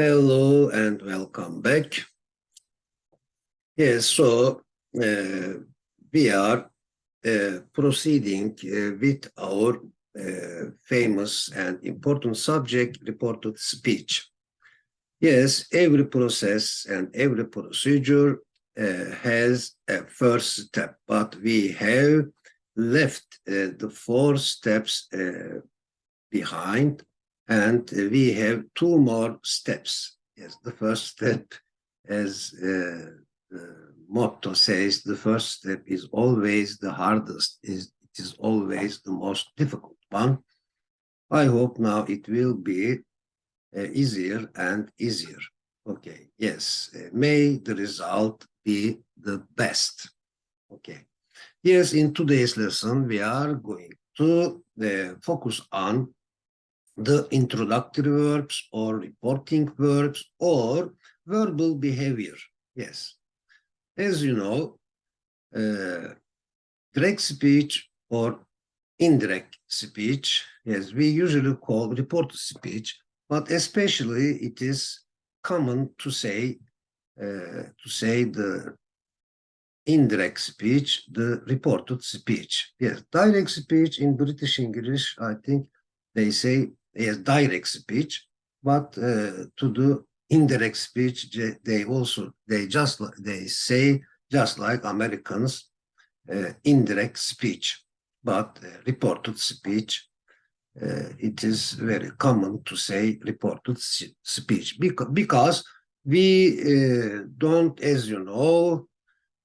Hello and welcome back. Yes, so we are proceeding with our famous and important subject, reported speech. Yes, every process and every procedure has a first step, but we have left the 4 steps behind, and we have 2 more steps. Yes, the first step, as the motto says, the first step is always the hardest. It is always the most difficult one. I hope now it will be easier and easier. Okay, yes, may the result be the best. Okay, yes, in today's lesson, we are going to focus on the introductory verbs or reporting verbs or verbal behavior. Yes, as you know, direct speech or indirect speech, yes, we usually call reported speech, but especially it is common to say the indirect speech, the reported speech. Yes, direct speech in British English, I think they say yes, direct speech, but to do indirect speech, they say just like Americans, indirect speech, but reported speech. It is very common to say reported speech because we don't, as you know,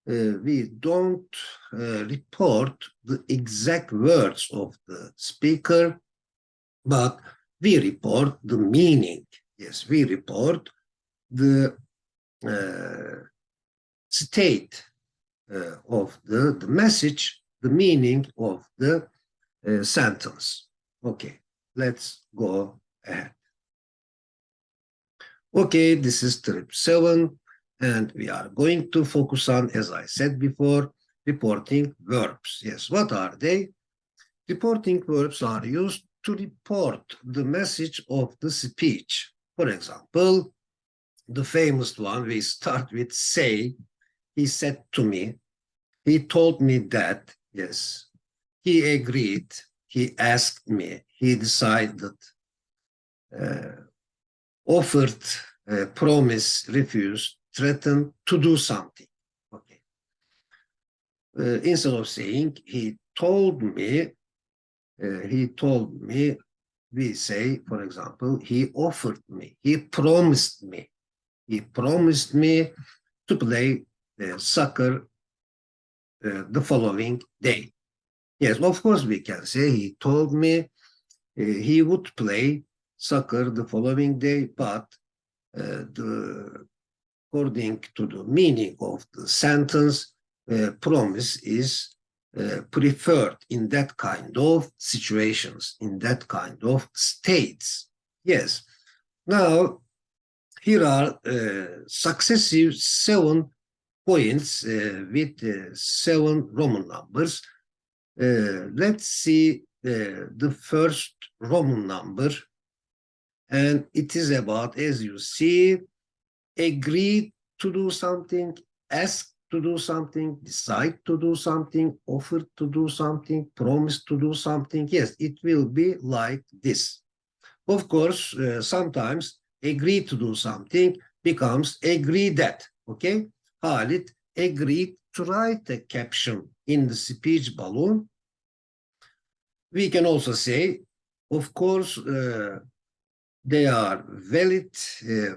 we don't report the exact words of the speaker, but we report the meaning. Yes, we report the state of the message, the meaning of the sentence. Okay, let's go ahead. Okay, this is trip 7, and we are going to focus on, as I said before, reporting verbs. Yes, what are they? Reporting verbs are used to report the message of the speech. For example, the famous one, we start with say. He said to me, he told me that, yes. He agreed, he asked me, he decided, offered, promised, refused, threatened to do something. Okay. Instead of saying he told me, we say, for example, he offered me, he promised me to play soccer the following day. Yes, of course we can say he told me he would play soccer the following day, but according to the meaning of the sentence, promise is preferred in that kind of situations, in that kind of states. Yes. Now, here are successive 7 points with 7 Roman numbers. Let's see the first Roman number, and it is about, as you see, agree to do something, ask to do something, decide to do something, offer to do something, promise to do something. Yes, it will be like this. Of course, sometimes agree to do something becomes agree that. Okay, Halit agreed to write a caption in the speech balloon. We can also say, of course, they are valid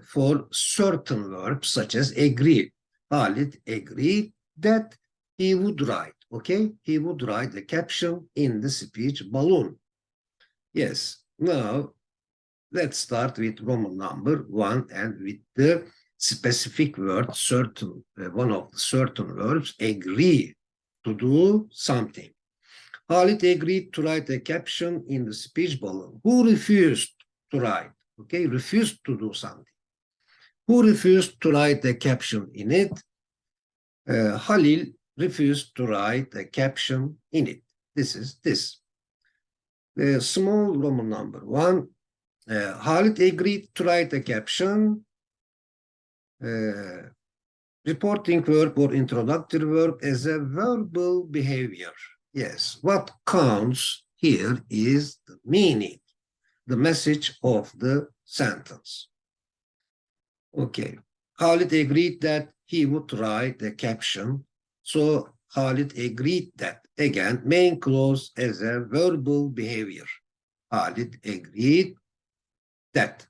for certain verbs such as agree. Halit agreed that he would write, okay? He would write the caption in the speech balloon. Yes, now let's start with Roman number 1 and with the specific word certain, one of the certain verbs, agree to do something. Halit agreed to write a caption in the speech balloon. Who refused to write? Okay, refused to do something. Who refused to write a caption in it? Halil refused to write a caption in it. This is this. The small Roman number 1. Halit agreed to write a caption reporting verb or introductory verb as a verbal behavior. Yes, what counts here is the meaning, the message of the sentence. Okay, Halit agreed that he would write the caption. So Halit agreed that. Again, main clause as a verbal behavior. Halit agreed that.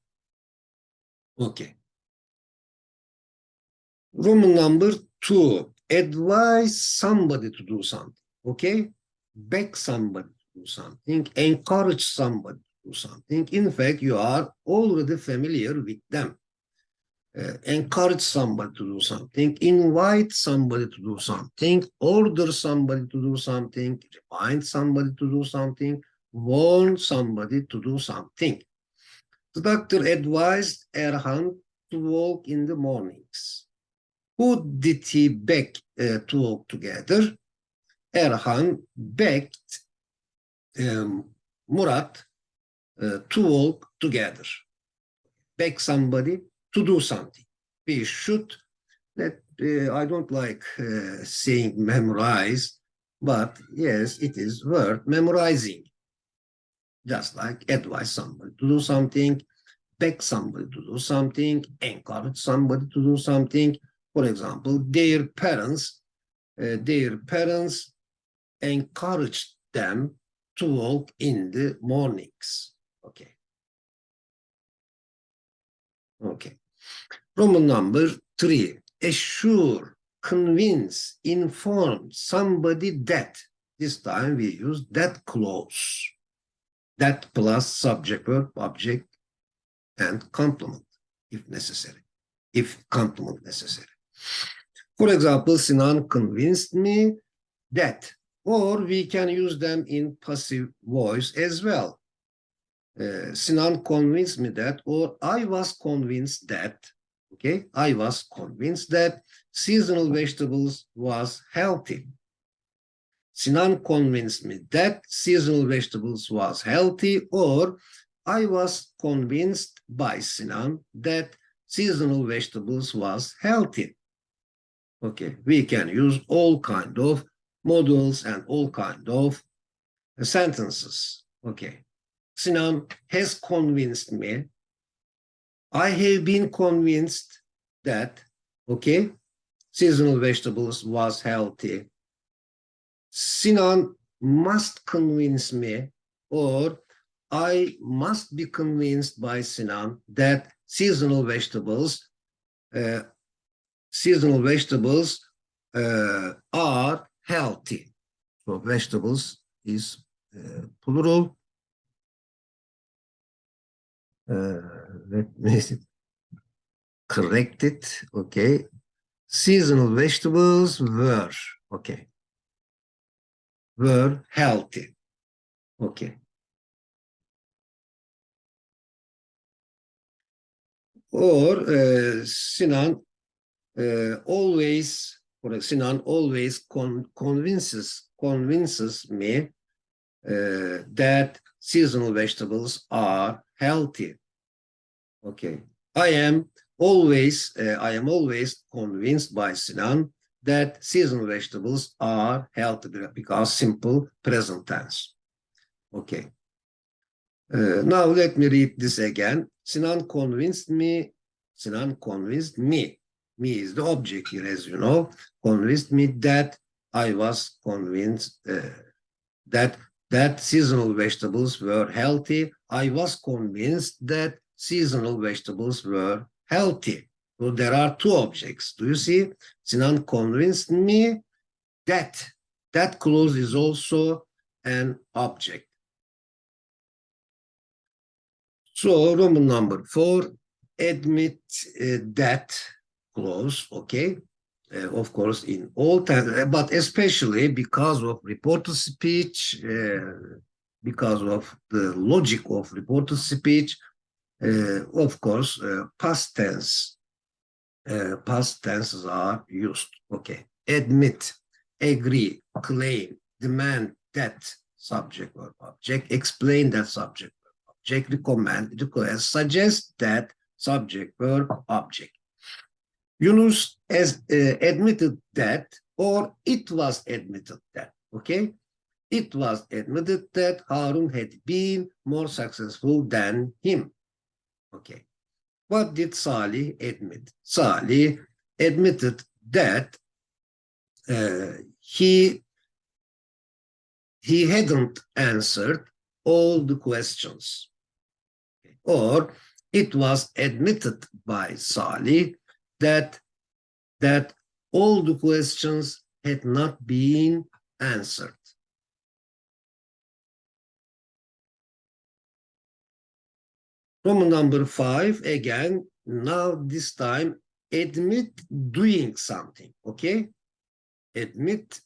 Okay. Roman number 2. Advise somebody to do something. Okay? Beg somebody to do something. Encourage somebody to do something. In fact, you are already familiar with them. Encourage somebody to do something, invite somebody to do something, order somebody to do something, remind somebody to do something, warn somebody to do something. The doctor advised Erhan to walk in the mornings. Who did he beg to walk together? Erhan begged Murat to walk together. Beg somebody to do something. We should, I don't like saying memorize, but yes, it is worth memorizing. Just like advise somebody to do something, beg somebody to do something, encourage somebody to do something. For example, their parents encouraged them to walk in the mornings. Okay. Okay. Roman number 3. Assure, convince, inform somebody that. This time we use that clause. That plus subject, verb, object, and complement if necessary. If complement necessary. For example, Sinan convinced me that. Or we can use them in passive voice as well. Sinan convinced me that, or I was convinced that. Okay, I was convinced that seasonal vegetables was healthy. Sinan convinced me that seasonal vegetables was healthy, or I was convinced by Sinan that seasonal vegetables was healthy. Okay, we can use all kind of models and all kind of sentences. Okay, Sinan has convinced me. I have been convinced that, okay, seasonal vegetables was healthy. Sinan must convince me, or I must be convinced by Sinan that seasonal vegetables are healthy. So vegetables is plural. Let me correct it. Okay. Seasonal vegetables were, okay, were healthy. Okay. Or Sinan always convinces me that seasonal vegetables are healthy. Okay. I am always convinced by Sinan that seasonal vegetables are healthy because simple present tense. Okay. Now let me read this again. Sinan convinced me. Me is the object here, as you know. Convinced me that I was convinced that seasonal vegetables were healthy. I was convinced that seasonal vegetables were healthy. So there are two objects. Do you see? Sinan convinced me that. That clause is also an object. So Roman number 4, admit that clause, okay? Of course, in all times, but especially because of reported speech, because of the logic of reported speech, of course, past tenses are used. Okay, admit, agree, claim, demand that subject or object, explain that subject or object, recommend, request, suggest that subject verb object. Yunus has admitted that, or it was admitted that, okay? It was admitted that Harun had been more successful than him. Okay. What did Salih admit? Salih admitted that he hadn't answered all the questions. Or it was admitted by Salih that all the questions had not been answered. Roman number 5, again, now this time, admit doing something, okay? Admit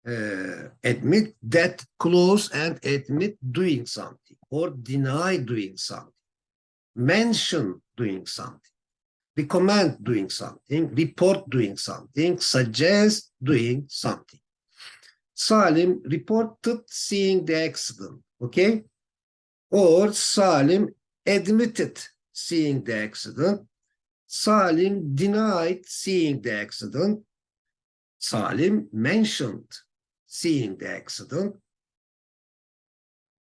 that clause and admit doing something, or deny doing something, mention doing something, recommend doing something, report doing something, suggest doing something. Salim reported seeing the accident, okay? Or Salim admitted seeing the accident. Salim denied seeing the accident. Salim mentioned seeing the accident.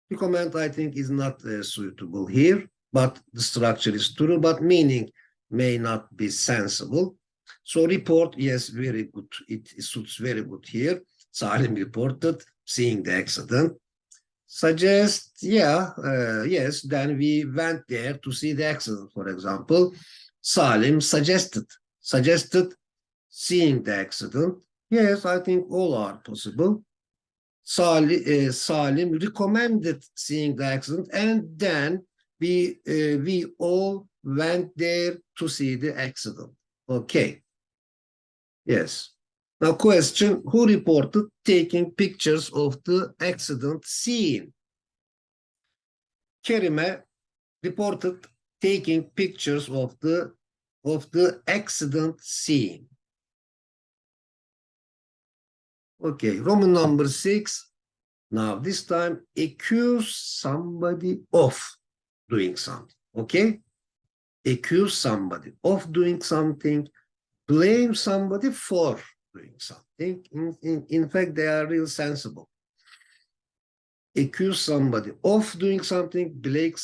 The comment, I think, is not suitable here, but the structure is true, but meaning may not be sensible. So report, yes, very good. It suits very good here. Salim reported seeing the accident. Suggest, yeah, yes, then we went there to see the accident, for example. Salim suggested seeing the accident. Yes, I think all are possible. Salim recommended seeing the accident, and then we all went there to see the accident. Okay. Yes. Now question, who reported taking pictures of the accident scene? Kerime reported taking pictures of the accident scene. Okay, Roman number 6. Now this time accuse somebody of doing something. Okay? Accuse somebody of doing something, blame somebody for doing something. In fact, they are real sensible. Accuse somebody of doing something, blame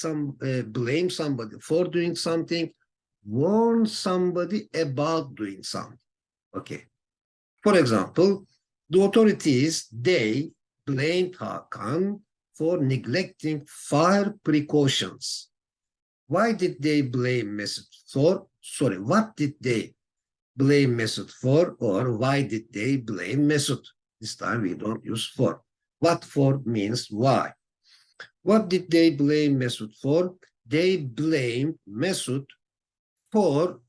somebody for doing something, warn somebody about doing something. Okay. For example, the authorities, they blamed Hakan for neglecting fire precautions. Why did they blame Mesut for? Sorry, what did they blame Mesut for, or why did they blame Mesut? This time we don't use for. What for means why. What did they blame Mesut for? They blamed Mesut for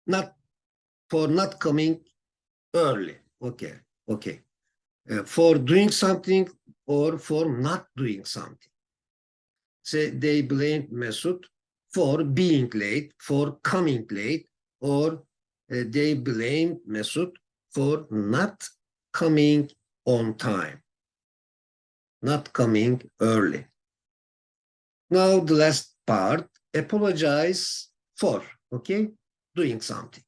not coming early. Okay, okay. For doing something or for not doing something. So they blamed Mesut for being late, for coming late, or they blamed Mesut for not coming on time, not coming early. Now the last part, apologize for, okay, doing something.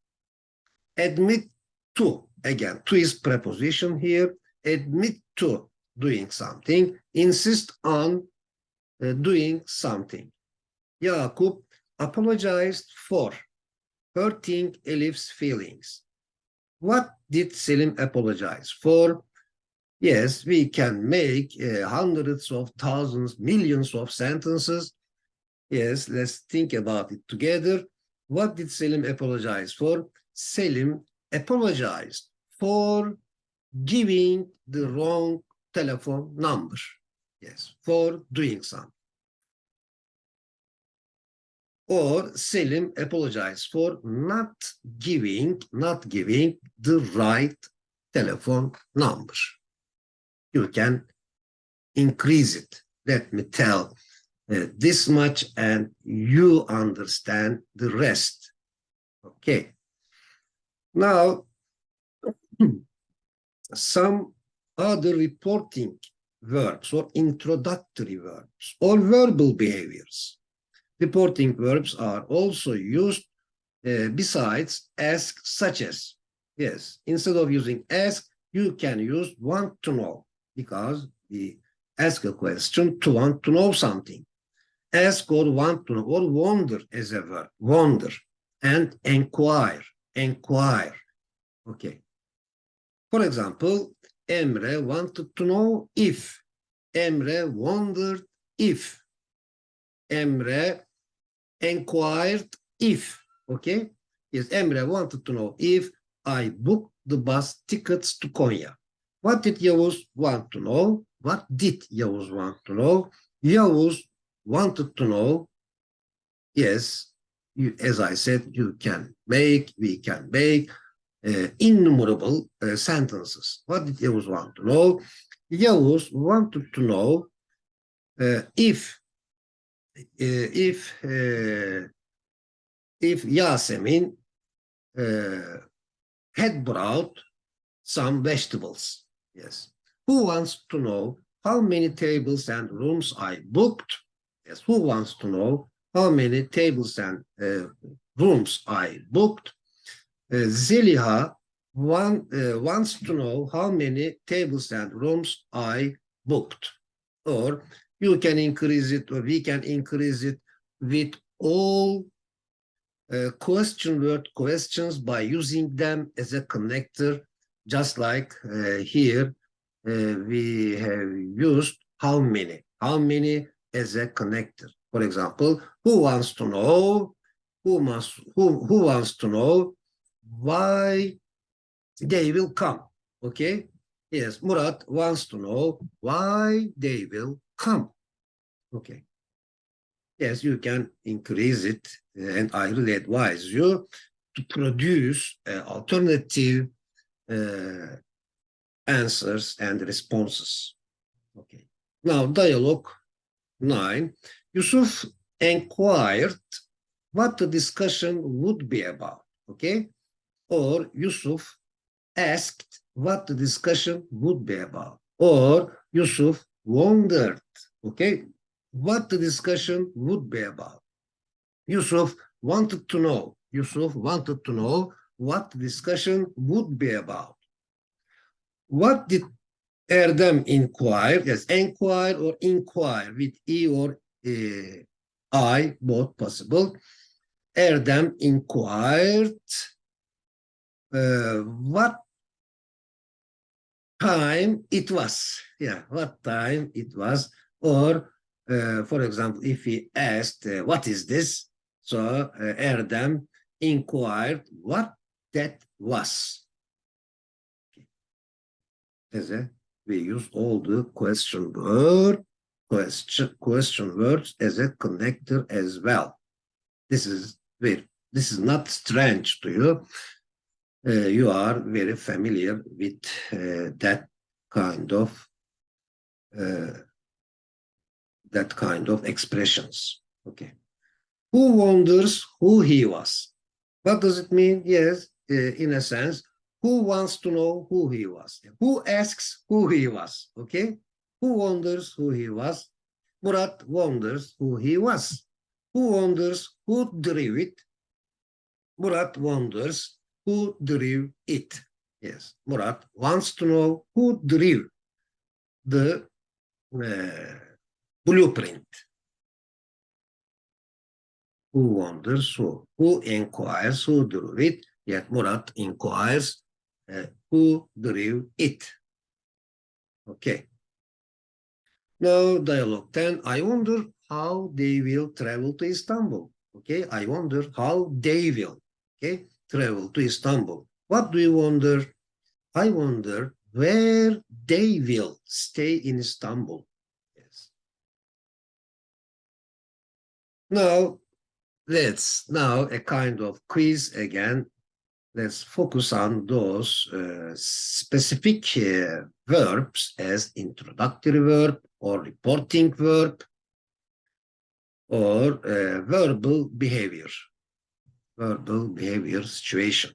Admit to, again, to is preposition here, admit to doing something, insist on doing something. Yakup apologized for hurting Elif's feelings. What did Selim apologize for? Yes, we can make hundreds of thousands, millions of sentences. Yes, let's think about it together. What did Selim apologize for? Selim apologized for giving the wrong telephone number. Yes, for doing something. Or Selim apologized for not giving the right telephone number. You can increase it. Let me tell this much and you understand the rest. Okay. Now, some other reporting verbs or introductory verbs or verbal behaviors. Reporting verbs are also used besides ask, such as. Yes, instead of using ask, you can use want to know, because we ask a question to want to know something. Ask or want to know, or wonder as a verb, wonder, and inquire, inquire. Okay. For example, Emre wanted to know if. Emre wondered if. Emre inquired if. Okay? Yes, Emre wanted to know if I booked the bus tickets to Konya. What did Yavuz want to know? What did Yavuz want to know? Yavuz wanted to know, yes, as I said, we can make innumerable sentences. What did Yavuz want to know? Yavuz wanted to know if Yasemin had brought some vegetables. Yes. Who wants to know how many tables and rooms I booked? Yes. Who wants to know how many tables and rooms I booked? Zeliha wants to know how many tables and rooms I booked. Or you can increase it, or we can increase it with all question word questions by using them as a connector, just like here we have used how many as a connector. For example, who wants to know, who wants to know why they will come? Okay. Yes, Murat wants to know why they will come. Okay. Yes, you can increase it, and I really advise you to produce alternative answers and responses. Okay. Now, dialogue 9. Yusuf inquired what the discussion would be about. Okay. Or Yusuf asked what the discussion would be about. Or Yusuf wondered, okay, what the discussion would be about. Yusuf wanted to know. Yusuf wanted to know what the discussion would be about. What did Erdem inquire? Yes, inquire or inquire with E or I, both possible. Erdem inquired what time it was. Yeah, what time it was. Or, for example, if he asked, what is this? So Erdem inquired what that was. As we use all the question words as a connector as well. This is not strange to you. You are very familiar with that kind of expressions. Okay. Who wonders who he was? What does it mean? Yes, in a sense, who wants to know who he was? Who asks who he was? Okay. Who wonders who he was? Murat wonders who he was. Who wonders who drew it? Murat wonders who drew it. Yes, Murat wants to know who drew the blueprint. Who wonders who inquires who drew it, yet Murat inquires who drew it. Okay. Now, dialogue 10. I wonder how they will travel to Istanbul. Okay. I wonder how they will, okay, travel to Istanbul. What do you wonder? I wonder where they will stay in Istanbul. Yes. Now, let's now a kind of quiz again. Let's focus on those specific verbs as introductory verb or reporting verb or verbal behavior situation.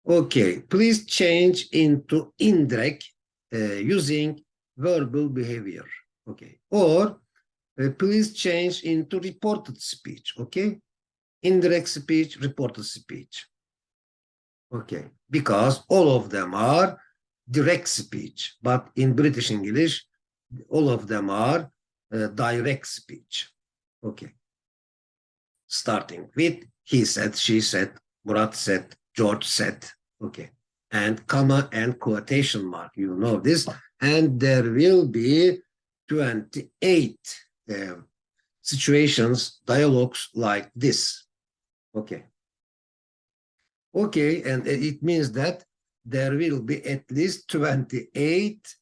Okay, please change into indirect using verbal behavior. Okay, or Please change into reported speech, okay? Indirect speech, reported speech. Okay, because all of them are direct speech, but in British English, all of them are direct speech. Okay. Starting with he said, she said, Murat said, George said. Okay. And comma and quotation mark, you know this. And there will be 28 situations, dialogues like this. Okay. Okay, and it means that there will be at least 28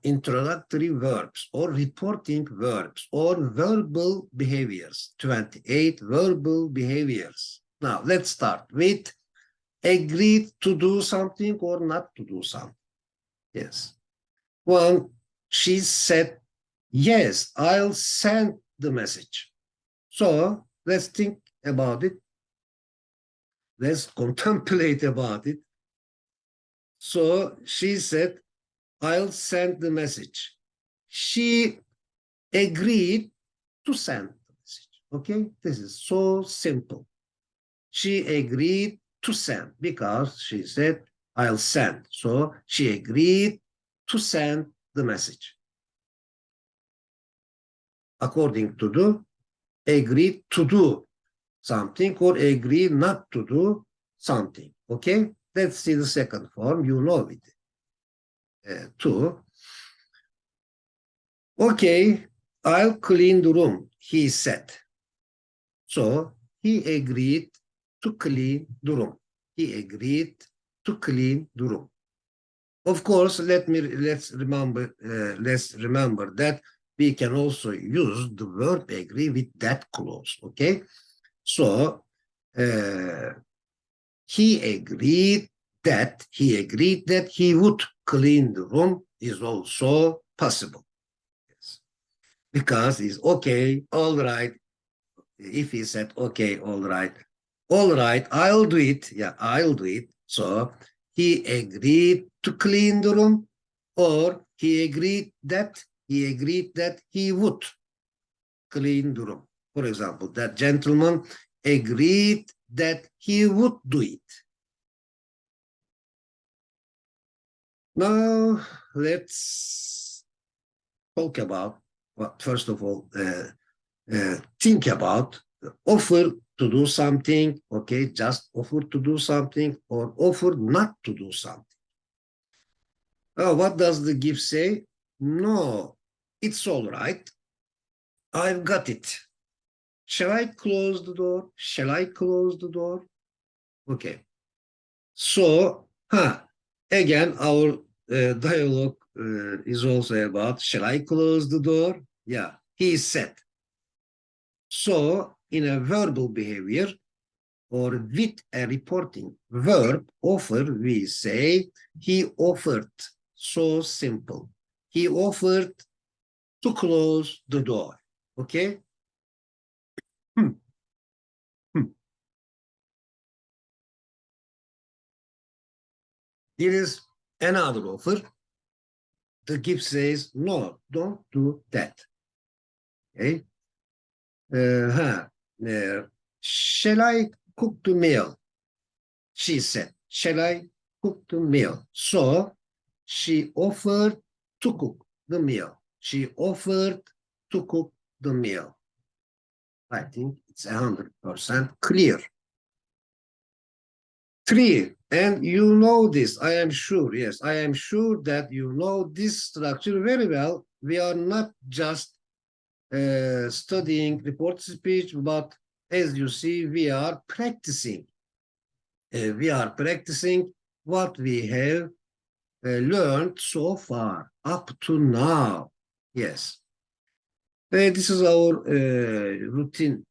introductory verbs or reporting verbs or verbal behaviors, 28 verbal behaviors. Now, let's start with agreed to do something or not to do something. Yes. One, she said, yes, I'll send the message. So let's think about it. Let's contemplate about it. So she said, I'll send the message. She agreed to send the message. Okay, this is so simple. She agreed to send because she said, I'll send. So she agreed to send the message. According to the agreed to do something or agree not to do something. Okay, let's see the second form. You know it. Two. Okay, I'll clean the room, he said. So he agreed to clean the room. He agreed to clean the room. Of course, let's remember that we can also use the verb agree with that clause. Okay, so he agreed that he would clean the room is also possible. Yes. Because it's okay, all right. If he said okay, all right, I'll do it. Yeah, I'll do it. So he agreed to clean the room, or he agreed that he would clean the room. For example, that gentleman agreed that he would do it. Now, let's talk about, well, first of all, think about offer to do something, okay, just offer to do something or offer not to do something. Oh, what does the gift say? No, it's all right. I've got it. Shall I close the door? Shall I close the door? Okay. So, again, our dialogue is also about, shall I close the door? Yeah, he said. So, in a verbal behavior or with a reporting verb, offer, we say, he offered. So simple. He offered to close the door. Okay? Hmm. Hmm. Here is another offer. The gift says, no, don't do that. Okay? Shall I cook the meal? She said, shall I cook the meal? So she offered to cook the meal. She offered to cook the meal. I think it's 100% clear. Three, and you know this, I am sure, yes, I am sure that you know this structure very well. We are not just studying report speech, but as you see, we are practicing. We are practicing what we have learned so far, up to now. Yes. This is our routine,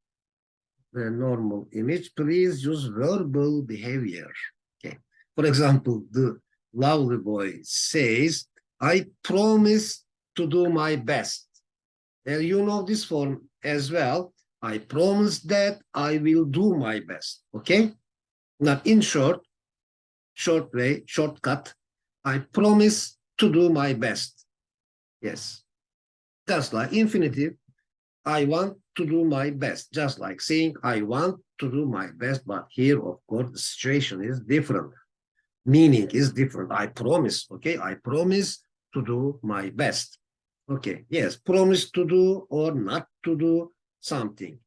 normal image. Please use verbal behavior. Okay. For example, the lovely boy says, I promise to do my best. And you know this form as well. I promise that I will do my best. Okay? Now, in short way, shortcut, I promise to do my best. Yes. Just like infinitive, I want to do my best. Just like saying, I want to do my best. But here, of course, the situation is different. Meaning is different. I promise, okay? I promise to do my best. Okay, yes, promise to do or not to do something.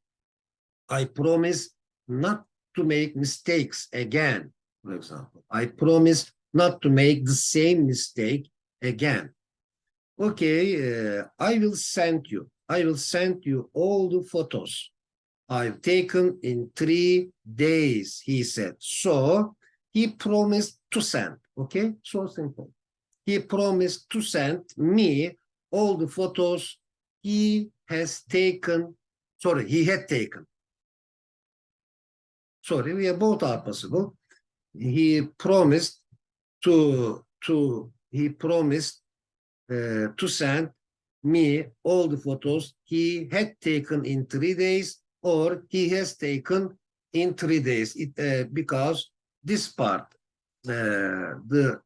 I promise not to make mistakes again, for example. I promise not to make the same mistake again. Okay, I will send you all the photos I've taken in 3 days, he said. So he promised to send, okay? So simple. He promised to send me all the photos he has taken, sorry, he had taken. Sorry, we both are possible. He promised he promised to send me all the photos he had taken in 3 days or he has taken in 3 days. Because this part, the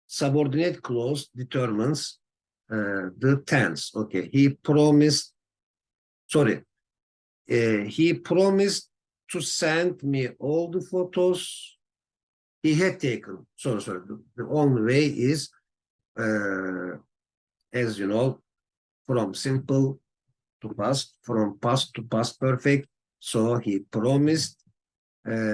subordinate clause determines the tense. Okay, he promised to send me all the photos he had taken. Sorry. The only way is, as you know, from simple to past, from past to past perfect. So he promised to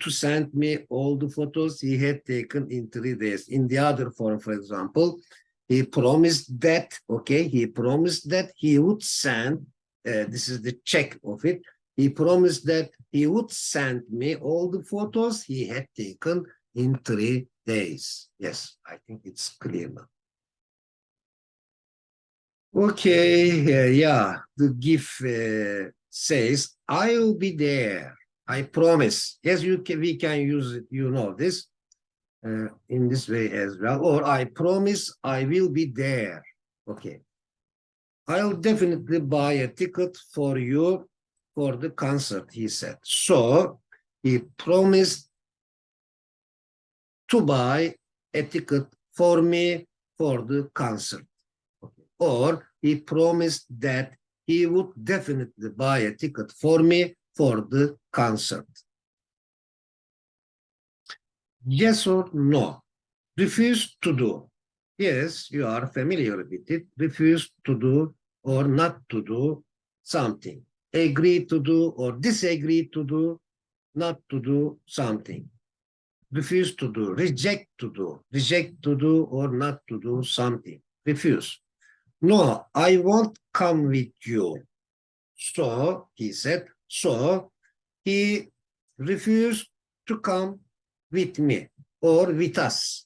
send me all the photos he had taken in 3 days. In the other form, for example, he promised that, okay, he promised that he would send, this is the check of it, he promised that he would send me all the photos he had taken in 3 days. Yes, I think it's clear now. Okay, yeah, the GIF says, I'll be there. I promise. Yes, we can use it, you know this, in this way as well. Or I promise I will be there. Okay. I'll definitely buy a ticket for you for the concert, he said. So he promised to buy a ticket for me for the concert. Okay. Or he promised that he would definitely buy a ticket for me for the concert. Yes or no? Refuse to do. Yes, you are familiar with it. Refuse to do or not to do something. Agree to do or disagree to do, not to do something. Refuse to do, reject to do or not to do something. Refuse. No, I won't come with you. So, he said, so he refused to come with me or with us.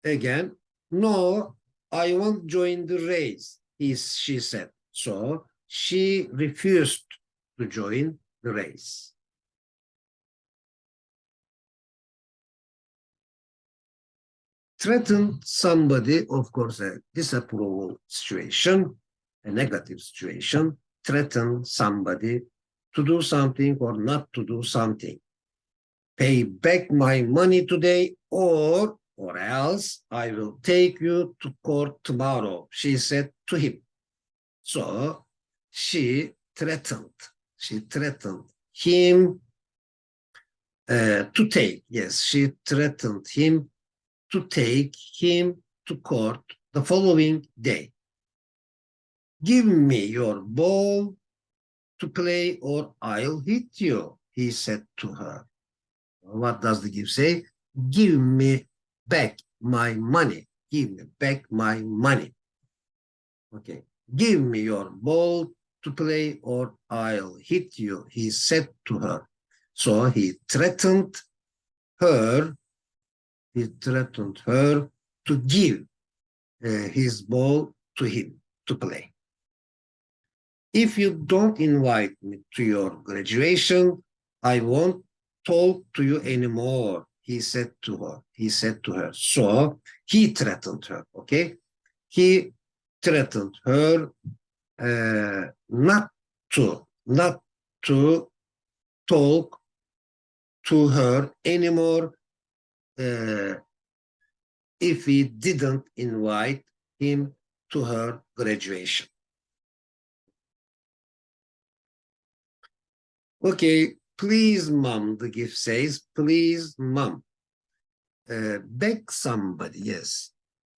Again, no, I won't join the race, she said. So she refused to join the race. Threaten somebody, of course, a disapproval situation, a negative situation. Threaten somebody to do something or not to do something. Pay back my money today or else I will take you to court tomorrow, she said to him. So she threatened him to take, yes, she threatened him to take him to court the following day. Give me your ball to play or I'll hit you, he said to her. What does the gift say? Give me back my money. Give me back my money. Okay. Give me your ball to play or I'll hit you, he said to her. So he threatened her to give his ball to him to play. If you don't invite me to your graduation, I won't talk to you anymore, he said to her. So he threatened her, okay? He threatened her not to talk to her anymore if we didn't invite him to her graduation. Okay, please, mom, the gift says, please, mom. Beg somebody, yes.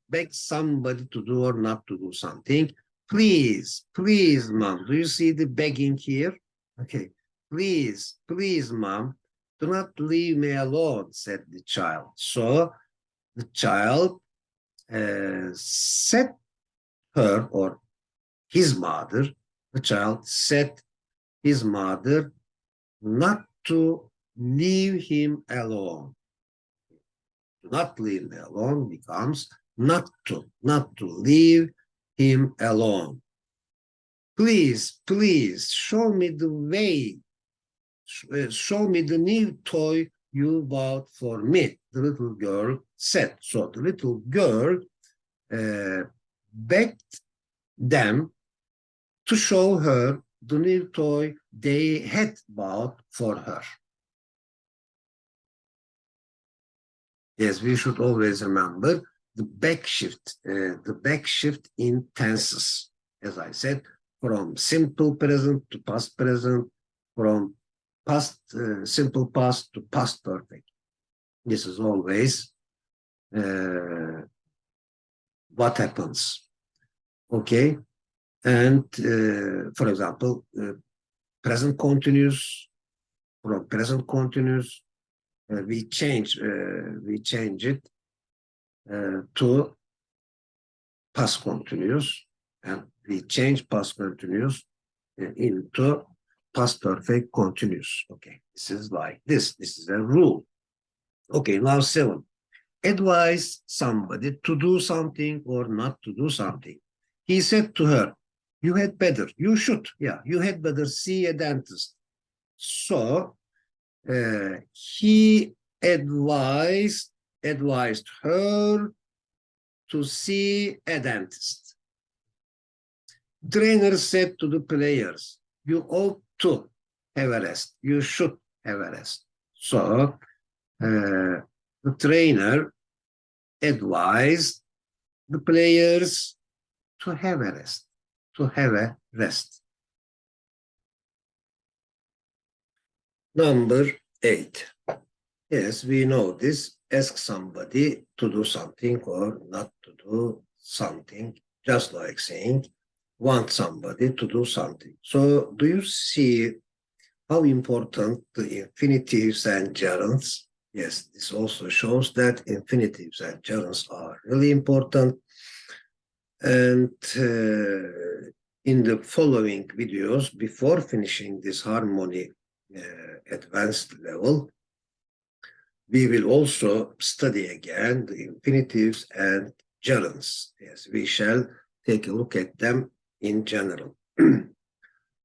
Beg somebody to do or not to do something. Please, please, mom. Do you see the begging here? Okay. Please, please, mom, do not leave me alone, said the child. So the child said her or his mother, the child said his mother not to leave him alone. Not leave me alone becomes not to leave him alone. Please, please show me the way, show me the new toy you bought for me, the little girl said. So the little girl begged them to show her the new toy they had bought for her. Yes, we should always remember the back shift in tenses. As I said, from simple present to past present, from past simple past to past perfect. This is always what happens. Okay, and for example, present continuous, from present continuous, we change it to past continuous, and we change past continuous into past perfect continuous. Okay, this is like this. This is a rule. Okay, now 7. Advise somebody to do something or not to do something. He said to her, you had better, you should, yeah, you had better see a dentist. So he advised her to see a dentist. Trainer said to the players, you ought to have a rest. You should have a rest. So the trainer advised the players to have a rest. To have a rest. Number 8. Yes, we know this. Ask somebody to do something or not to do something, just like saying, want somebody to do something. So do you see how important the infinitives and gerunds? Yes, this also shows that infinitives and gerunds are really important. And in the following videos, before finishing this harmony advanced level, we will also study again the infinitives and gerunds. Yes, we shall take a look at them in general.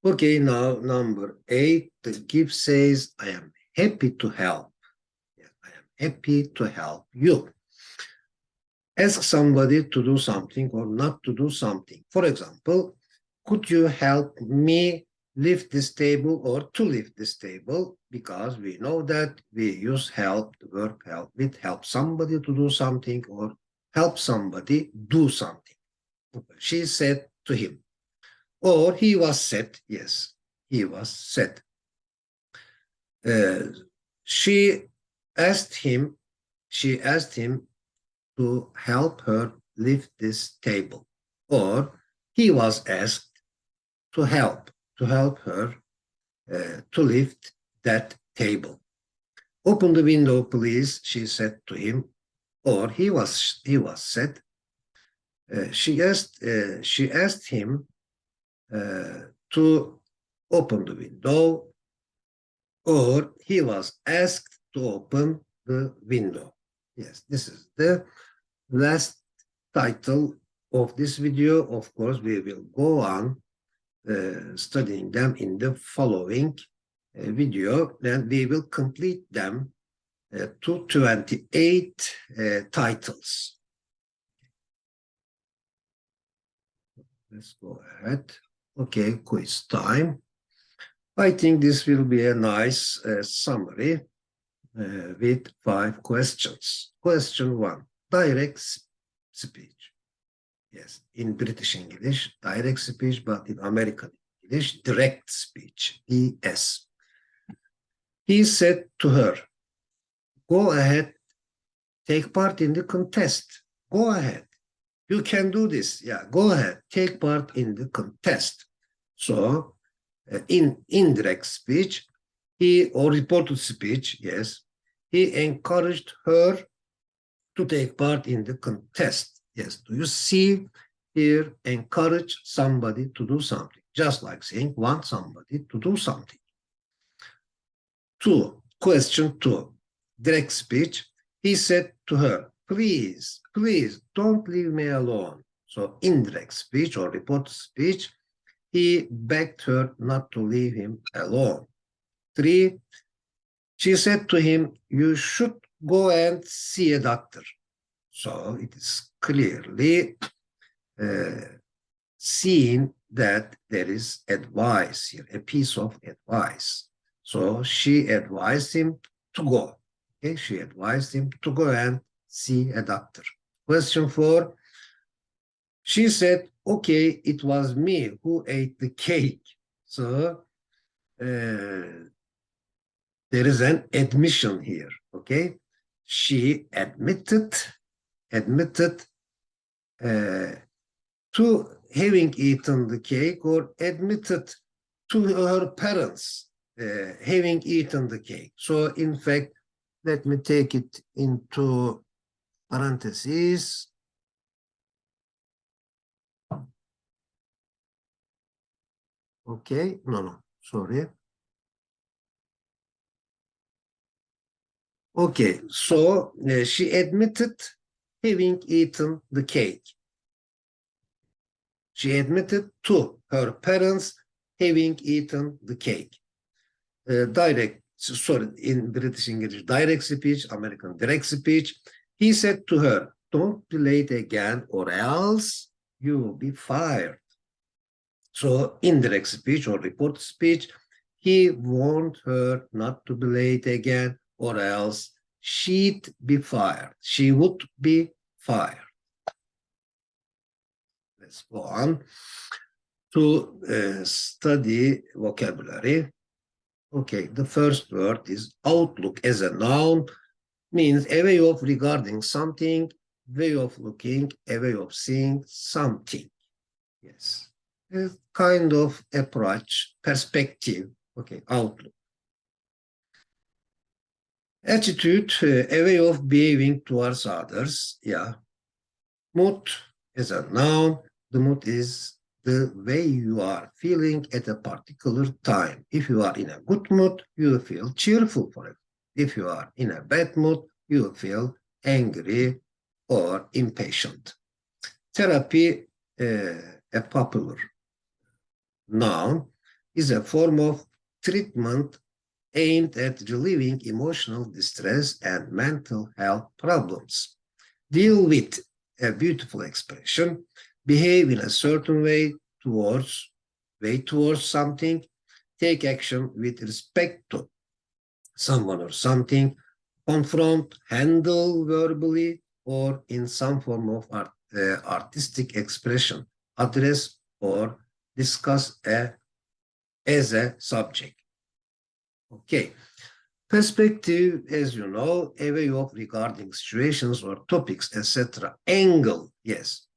Okay, now number 8, the gift says, I am happy to help. Yes, I am happy to help you. Ask somebody to do something or not to do something. For example, could you help me lift this table or to lift this table? Because we know that we use help, the verb help, with help somebody to do something or help somebody do something. She said to him. Or he was said, yes, he was said. She asked him to help her lift this table. Or he was asked to help her to lift that table. Open the window, please, she said to him. Or he was said. She asked him to open the window, or he was asked to open the window. Yes, this is the last title of this video. Of course, we will go on studying them in the following video. Then we will complete them to 28 titles. Let's go ahead. Okay, quiz time. I think this will be a nice summary with 5 questions. Question 1. direct speech. Yes, in British English, direct speech, but in American English, direct speech, ES. He said to her, go ahead, take part in the contest. Go ahead. You can do this. Yeah, go ahead, take part in the contest. So, in indirect speech, or reported speech, yes, he encouraged her to take part in the contest. Yes, do you see here, encourage somebody to do something, just like saying want somebody to do something. Question two, direct speech. He said to her, please, please don't leave me alone. So indirect speech or reported speech, he begged her not to leave him alone. 3, she said to him, you should go and see a doctor. So it is clearly seen that there is advice here, a piece of advice. So she advised him to go. Okay, she advised him to go and see a doctor. Question 4, she said, okay, it was me who ate the cake. So there is an admission here, okay? She admitted to having eaten the cake, or admitted to her parents having eaten the cake. So in fact, let me take it into parentheses. Okay, no, sorry. Okay, so she admitted having eaten the cake. She admitted to her parents having eaten the cake. In British English, direct speech, American direct speech. He said to her, don't be late again or else you will be fired. So indirect speech or reported speech, he warned her not to be late again or else she'd be fired. She would be fired. Let's go on to study vocabulary. Okay, the first word is outlook. As a noun, means a way of regarding something, way of looking, a way of seeing something. Yes, a kind of approach, perspective. Okay, outlook. Attitude, a way of behaving towards others. Yeah. Mood, as a noun, the mood is the way you are feeling at a particular time. If you are in a good mood, you will feel cheerful for it. If you are in a bad mood, you will feel angry or impatient. Therapy, a popular noun, is a form of treatment aimed at relieving emotional distress and mental health problems. Deal with, a beautiful expression, behave in a certain way towards something, take action with respect to someone or something, confront, handle verbally or in some form of artistic expression, address or discuss as a subject. Okay. Perspective, as you know, a way of regarding situations or topics, etc. Angle, yes.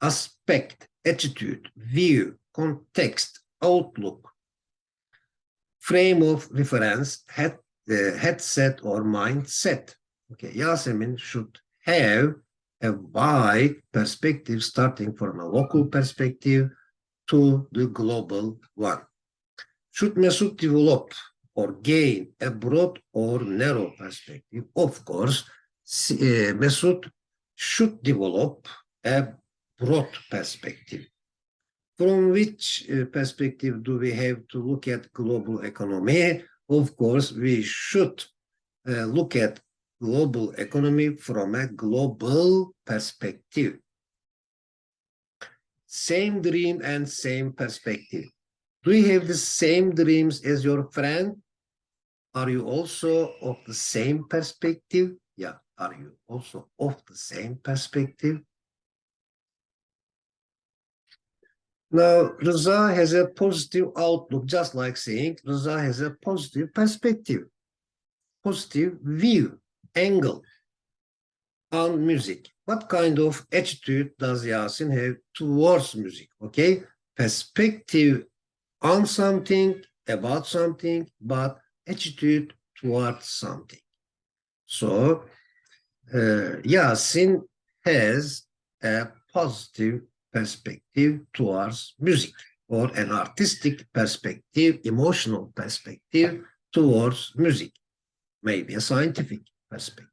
Aspect, attitude, view, context, outlook. Frame of reference, headset or mindset. Okay, Yasemin should have a wide perspective starting from a local perspective to the global one. Should Mesut develop or gain a broad or narrow perspective? Of course, Mesut should develop a broad perspective. From which perspective do we have to look at global economy? Of course, we should look at global economy from a global perspective. Same dream and same perspective. Do you have the same dreams as your friend? Are you also of the same perspective? Yeah, Are you also of the same perspective? Now, Rıza has a positive outlook, just like saying Rıza has a positive perspective, positive view, angle on music. What kind of attitude does Yasin have towards music? Okay, perspective on something, about something, but attitude towards something. So, Yasin has a positive perspective towards music, or an artistic perspective, emotional perspective towards music, maybe a scientific perspective.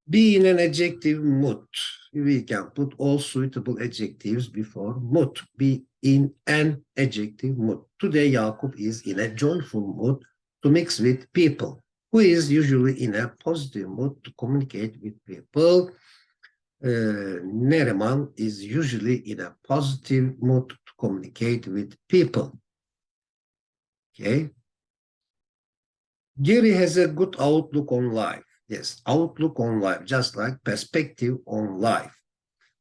Be in an adjective mood. We can put all suitable adjectives before mood. Be in an adjective mood. Today, Jakub is in a joyful mood to mix with people, who is usually in a positive mood to communicate with people. Neriman is usually in a positive mood to communicate with people. Okay. Gary has a good outlook on life. Yes, outlook on life, just like perspective on life.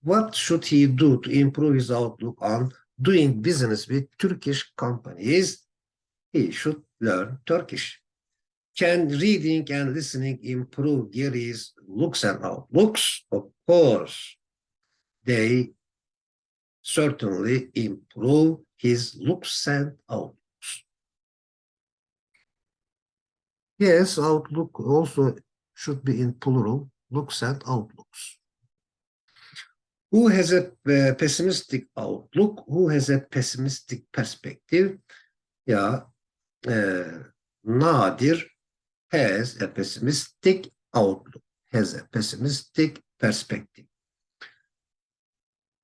What should he do to improve his outlook on doing business with Turkish companies? He should learn Turkish. Can reading and listening improve Gary's looks and outlooks? Of course, they certainly improve his looks and outlooks. Yes, outlook also should be in plural, looks and outlooks. Who has a pessimistic outlook? Who has a pessimistic perspective? Yeah, Nadir has a pessimistic outlook, has a pessimistic perspective.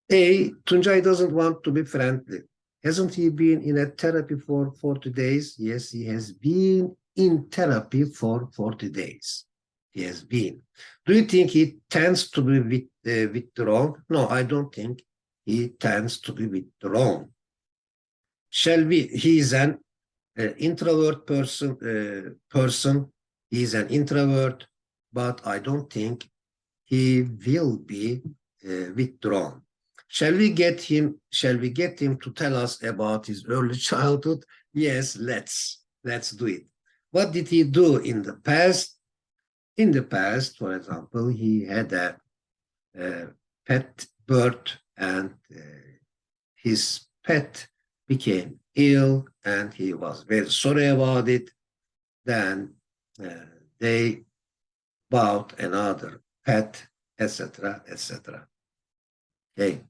A, Tuncay doesn't want to be friendly. Hasn't he been in a therapy for 40 days? Yes, he has been in therapy for 40 days. He has been. Do you think he tends to be withdrawn? No, I don't think he tends to be withdrawn. Shall we? He is an introvert person. He is an introvert, but I don't think he will be withdrawn. Shall we get him to tell us about his early childhood? Yes, let's do it. What did he do in the past? In the past, for example, he had a pet bird, and his pet became ill, and he was very sorry about it. Then they bought another pet, etc., etc. Okay.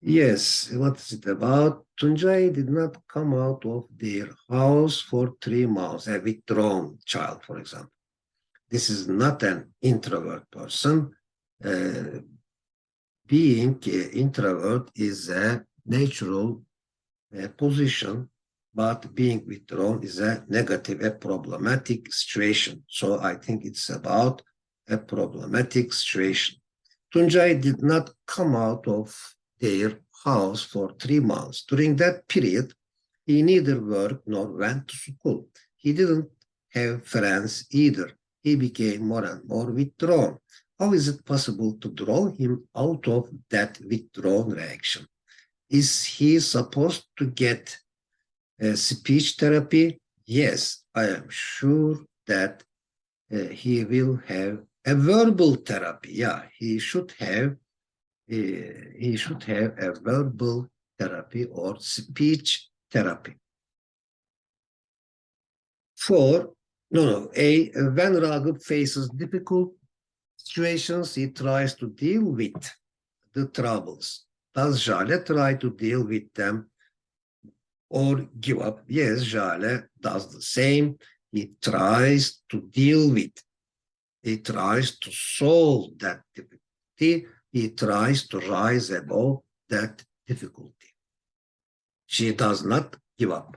Yes, what is it about? Tuncay did not come out of their house for 3 months, a withdrawn child, for example. This is not an introvert person. Being introvert is a natural position, but being withdrawn is a negative, a problematic situation. So I think it's about a problematic situation. Tuncay did not come out of their house for 3 months. During that period, he neither worked nor went to school. He didn't have friends either. He became more and more withdrawn. How is it possible to draw him out of that withdrawn reaction? Is he supposed to get speech therapy? Yes, I am sure that he will have a verbal therapy. Yeah, he should have a verbal therapy or speech therapy. When Ragıp faces difficult situations, he tries to deal with the troubles. Does Jale try to deal with them or give up? Yes, Jale does the same. He tries to deal with. He tries to solve that difficulty. He tries to rise above that difficulty. She does not give up.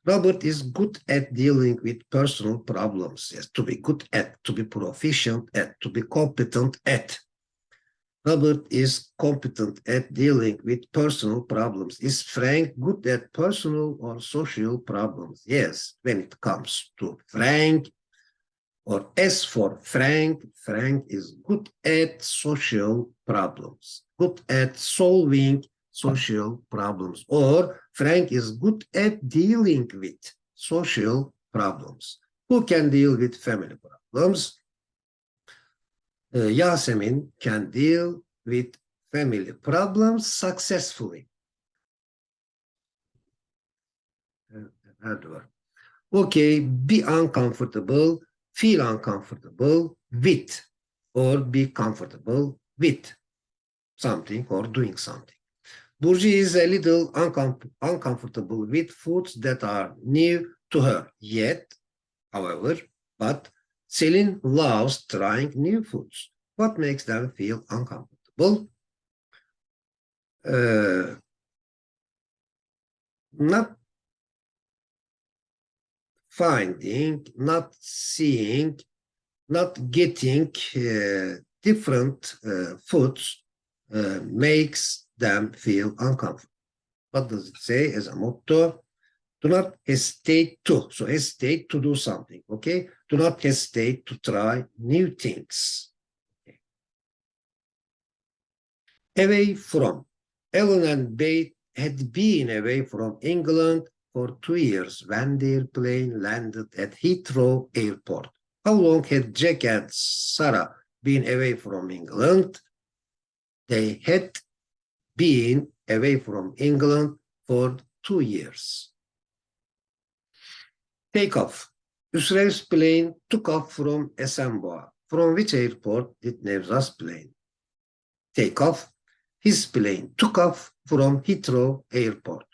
Robert is good at dealing with personal problems. Yes, to be good at, to be proficient at, to be competent at. Robert is competent at dealing with personal problems. Is Frank good at personal or social problems? Yes, when it comes to Frank, Or S for Frank. Frank is good at social problems, good at solving social problems. Or Frank is good at dealing with social problems. Who can deal with family problems? Yasemin can deal with family problems successfully. Okay, be uncomfortable, feel uncomfortable with, or be comfortable with something or doing something. Burcu is a little uncomfortable with foods that are new to her yet, however, but Celine loves trying new foods. What makes them feel uncomfortable? Uh, not finding, not seeing, not getting different foods makes them feel uncomfortable. What does it say as a motto? Do not hesitate to. So hesitate to do something, okay? Do not hesitate to try new things. Okay. Away from. Ellen and Bate had been away from England for 2 years when their plane landed at Heathrow Airport. How long had Jack and Sarah been away from England? They had been away from England for 2 years. Take off. Yusrev's plane took off from Esenboğa. From which airport did Nevzat's plane take off? His plane took off from Heathrow Airport.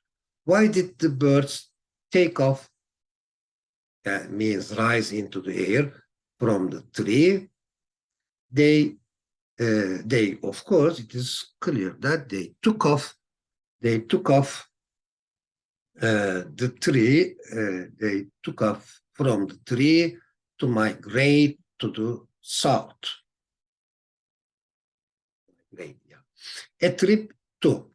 Why did the birds take off? That means rise into the air from the tree. They, of course, it is clear that they took off. They took off the tree. They took off from the tree to migrate to the south. A trip to.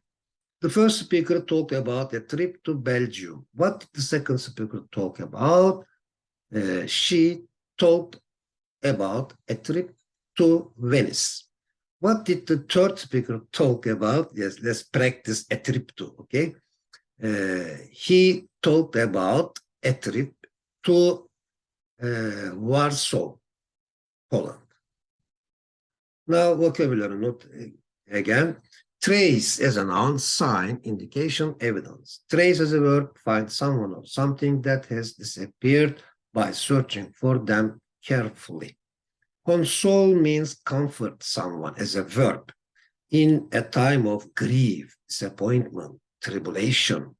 The first speaker talked about a trip to Belgium. What did the second speaker talk about? She talked about a trip to Venice. What did the third speaker talk about? Yes, let's practice a trip to, okay? He talked about a trip to Warsaw, Poland. Now, vocabulary note again. Trace as a noun, sign, indication, evidence. Trace as a verb, find someone or something that has disappeared by searching for them carefully. Console means comfort someone as a verb in a time of grief, disappointment, tribulation.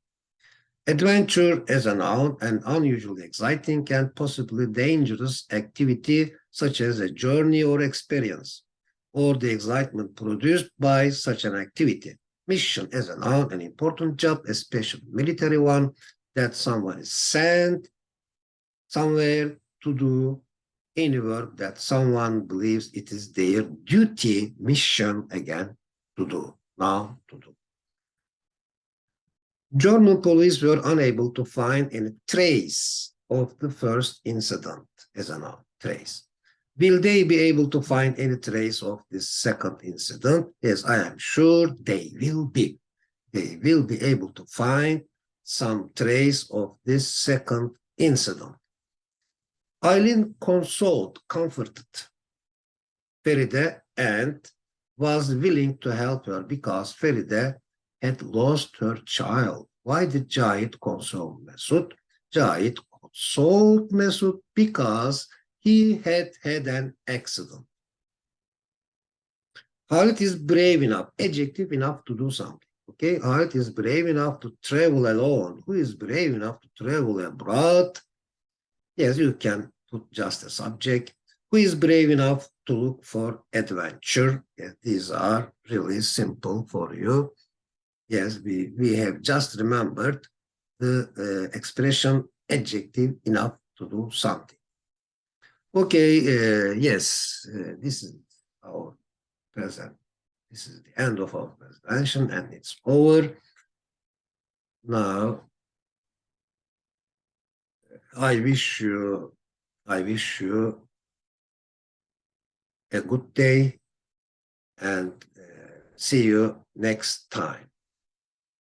Adventure as a noun, an unusually exciting and possibly dangerous activity such as a journey or experience, or the excitement produced by such an activity. Mission as a noun, an important job, especially military one, that someone is sent somewhere to do any work that someone believes it is their duty, mission again, to do, now to do. German police were unable to find any trace of the first incident as a noun, trace. Will they be able to find any trace of this second incident? Yes, I am sure they will be. They will be able to find some trace of this second incident. Aylin consoled, comforted Feride and was willing to help her because Feride had lost her child. Why did Cahit console Mesut? Cahit consoled Mesut because he had had an accident. Halit is brave enough, adjective enough to do something. Okay, Halit is brave enough to travel alone. Who is brave enough to travel abroad? Yes, you can put just a subject. Who is brave enough to look for adventure? Yes, these are really simple for you. Yes, we have just remembered the expression adjective enough to do something. Okay, yes, this is our present. This is the end of our presentation and it's over. Now, I wish you a good day and see you next time.